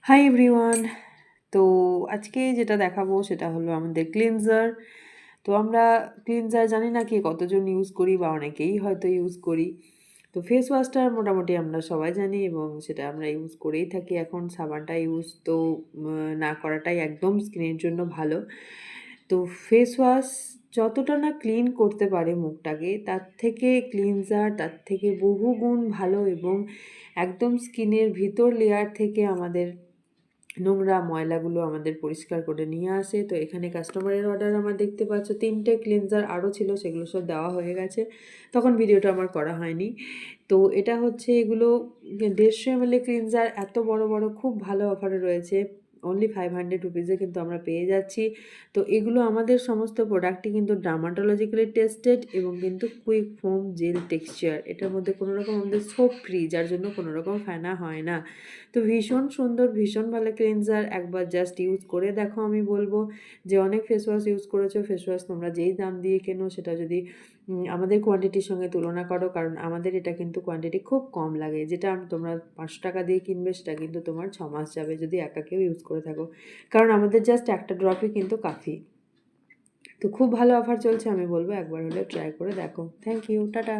Hi everyone. তো আজকে যেটা দেখাবো সেটা হলো আমাদের ক্লিনজার। তো আমরা ক্লিনজার জানি না কে কতজন ইউজ করি বা অনেকেই হয়তো ইউজ করি। তো ফেস ওয়াশটা মোটামুটি আমরা সবাই জানি এবং সেটা আমরা ইউজ করেই থাকি। এখন সাবানটা ইউজ তো না করাটাই একদম স্কিনের জন্য ভালো। তো ফেস ওয়াশ যতটা না ক্লিন করতে পারে মুখটাকে, তার থেকে ক্লিনজার তার থেকে বহুগুণ ভালো এবং একদম স্কিনের ভিতর লেয়ার থেকে আমাদের নোংরা ময়লাগুলো আমাদের পরিষ্কার করে নিয়ে আসে। তো এখানে কাস্টমারের অর্ডার আমার দেখতে পাচ্ছ ৩টে ক্লিনজার আরও ছিল, সেগুলো সব দেওয়া হয়ে গেছে। তখন ভিডিওটা আমার করা হয়নি। তো এটা হচ্ছে এগুলো ১৫০ ml ক্লিনজার, এত বড় বড়, খুব ভালো অফারে রয়েছে। অনলি 500 রুপিসে কিন্তু আমরা পেয়ে যাচ্ছি। তো এগুলো আমাদের সমস্ত প্রোডাক্টই কিন্তু ডার্মাটোলজিক্যালি টেস্টেড এবং কিন্তু কুইক ফোম জেল টেক্সচার। এটার মধ্যে কোনো রকম আমাদের সোপ ফ্রি, যার জন্য কোনো রকম ফেনা হয় না। তো ভীষণ সুন্দর, ভীষণ ভালো ক্লিনজার। একবার জাস্ট ইউজ করে দেখো। আমি বলবো যে অনেক ফেস ওয়াশ ইউজ করেছো, ফেস ওয়াশ তোমরা যেই দাম দিয়ে কেনো সেটা যদি আমাদের কোয়ান্টিটির সঙ্গে তুলনা করো, কারণ আমাদের এটা কিন্তু কোয়ান্টিটি খুব কম লাগে। যেটা তোমরা ৫০০ টাকা দিয়ে কিনবে সেটা কিন্তু তোমার ৬ মাস যাবে যদি একা কেউ ইউজ করে থাকো, কারণ আমাদের জাস্ট একটা ড্রপই কিন্তু কাফি। তো খুব ভালো অফার চলছে, আমি বলবো একবার হলে ট্রাই করে দেখো। Thank you, tata.